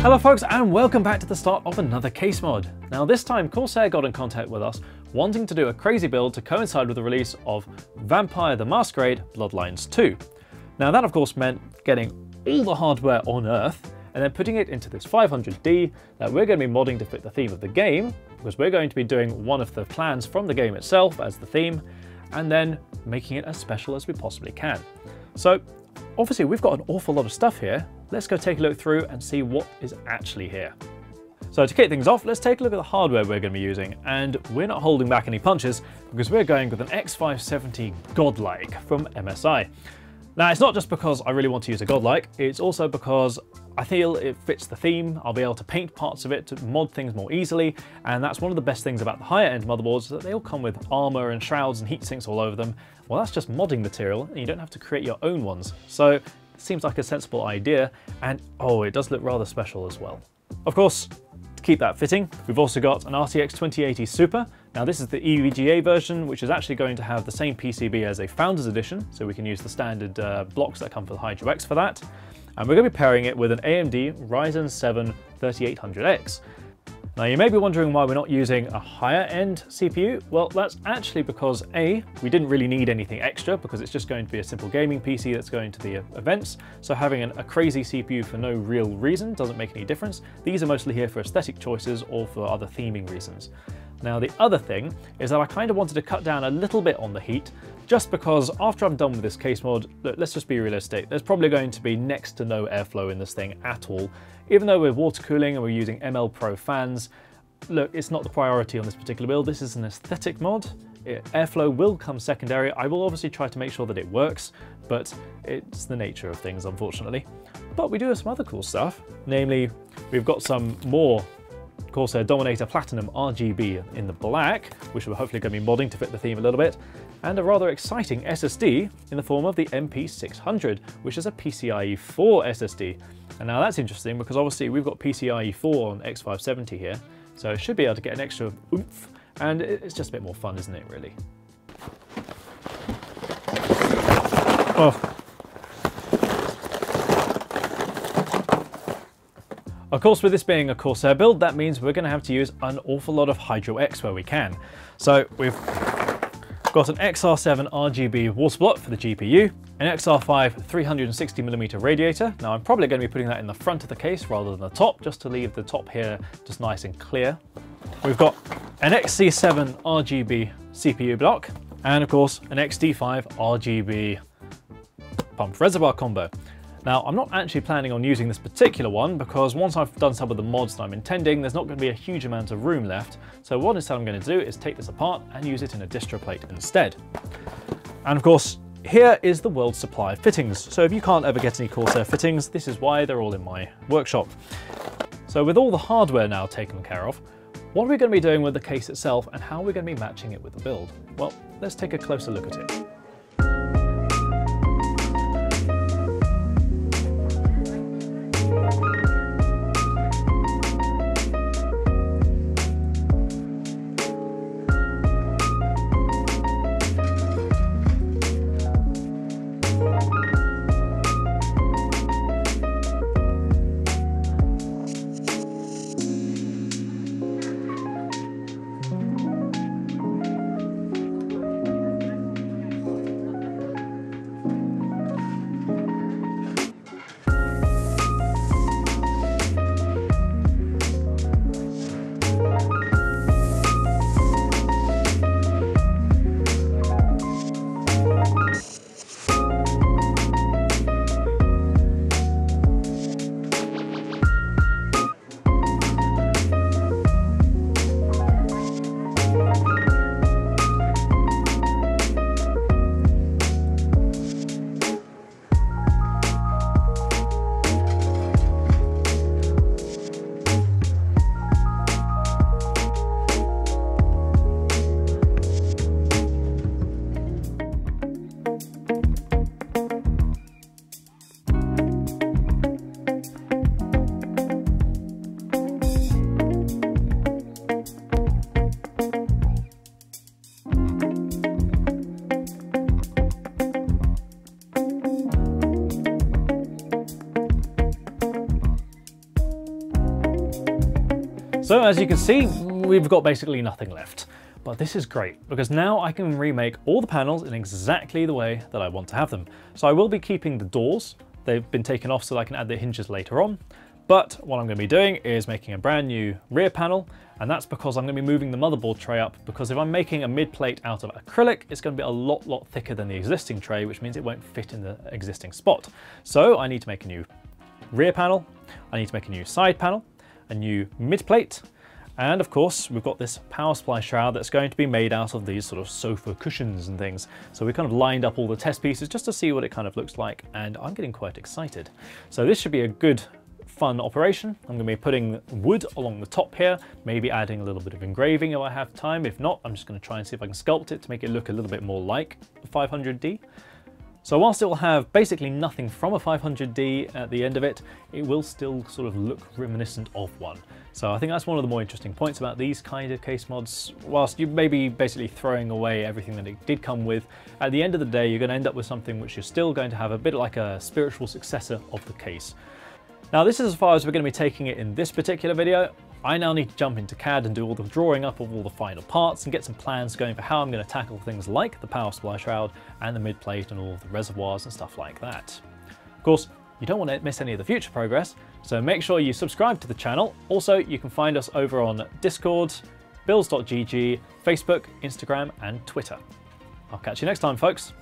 Hello folks, and welcome back to the start of another case mod. Now this time Corsair got in contact with us wanting to do a crazy build to coincide with the release of Vampire the Masquerade Bloodlines 2. Now that of course meant getting all the hardware on Earth and then putting it into this 500D that we're going to be modding to fit the theme of the game, because we're going to be doing one of the clans from the game itself as the theme, and then making it as special as we possibly can. So obviously we've got an awful lot of stuff here. Let's go take a look through and see what is actually here. So to kick things off, let's take a look at the hardware we're going to be using, and we're not holding back any punches because we're going with an X570 Godlike from MSI. Now it's not just because I really want to use a Godlike, it's also because I feel it fits the theme. I'll be able to paint parts of it to mod things more easily, and that's one of the best things about the higher end motherboards, is that they all come with armor and shrouds and heat sinks all over them. Well, that's just modding material, and you don't have to create your own ones. So it seems like a sensible idea, and oh, it does look rather special as well. Of course, to keep that fitting, we've also got an RTX 2080 Super. Now this is the EVGA version, which is actually going to have the same PCB as a Founders Edition, so we can use the standard blocks that come for the Hydro X for that. And we're going to be pairing it with an AMD Ryzen 7 3800X. Now you may be wondering why we're not using a higher end CPU. Well, that's actually because A, we didn't really need anything extra because it's just going to be a simple gaming PC that's going to the events. So having a crazy CPU for no real reason doesn't make any difference. These are mostly here for aesthetic choices or for other theming reasons. Now the other thing is that I kind of wanted to cut down a little bit on the heat, just because after I'm done with this case mod, let's just be realistic, there's probably going to be next to no airflow in this thing at all. Even though we're water cooling and we're using ML Pro fans, look, it's not the priority on this particular build. This is an aesthetic mod. Airflow will come secondary. I will obviously try to make sure that it works, but it's the nature of things, unfortunately. But we do have some other cool stuff. Namely, we've got some more Corsair Dominator Platinum RGB in the black, which we're hopefully going to be modding to fit the theme a little bit, and a rather exciting SSD in the form of the MP600, which is a PCIe 4 SSD. And now that's interesting because obviously we've got PCIe 4 on X570 here, so it should be able to get an extra oomph, and it's just a bit more fun, isn't it, really? Oh. Of course, with this being a Corsair build, that means we're going to have to use an awful lot of Hydro X where we can. So we've got an XR7 RGB water block for the GPU, an XR5 360mm radiator. Now I'm probably going to be putting that in the front of the case rather than the top, just to leave the top here just nice and clear. We've got an XC7 RGB CPU block, and of course an XD5 RGB pump reservoir combo. Now, I'm not actually planning on using this particular one because once I've done some of the mods that I'm intending, there's not going to be a huge amount of room left. So what instead I'm going to do is take this apart and use it in a distro plate instead. And of course, here is the world's supply of fittings. So if you can't ever get any Corsair fittings, this is why they're all in my workshop. So with all the hardware now taken care of, what are we going to be doing with the case itself and how are we going to be matching it with the build? Well, let's take a closer look at it. So as you can see, we've got basically nothing left. But this is great, because now I can remake all the panels in exactly the way that I want to have them. So I will be keeping the doors. They've been taken off so that I can add the hinges later on. But what I'm going to be doing is making a brand new rear panel, and that's because I'm going to be moving the motherboard tray up, because if I'm making a mid plate out of acrylic, it's going to be a lot thicker than the existing tray, which means it won't fit in the existing spot. So I need to make a new rear panel, I need to make a new side panel, a new mid plate, and of course we've got this power supply shroud that's going to be made out of these sort of sofa cushions and things. So we kind of lined up all the test pieces just to see what it kind of looks like, and I'm getting quite excited. So this should be a good fun operation. I'm going to be putting wood along the top here, maybe adding a little bit of engraving if I have time. If not, I'm just going to try and see if I can sculpt it to make it look a little bit more like a 500D. So whilst it will have basically nothing from a 500D at the end of it, it will still sort of look reminiscent of one. So I think that's one of the more interesting points about these kind of case mods. Whilst you may be basically throwing away everything that it did come with, at the end of the day you're going to end up with something which is still going to have a bit like a spiritual successor of the case. Now this is as far as we're going to be taking it in this particular video. I now need to jump into CAD and do all the drawing up of all the final parts and get some plans going for how I'm going to tackle things like the power supply shroud and the mid plate and all of the reservoirs and stuff like that. Of course, you don't want to miss any of the future progress, so make sure you subscribe to the channel. Also, you can find us over on Discord, builds.gg, Facebook, Instagram and Twitter. I'll catch you next time, folks.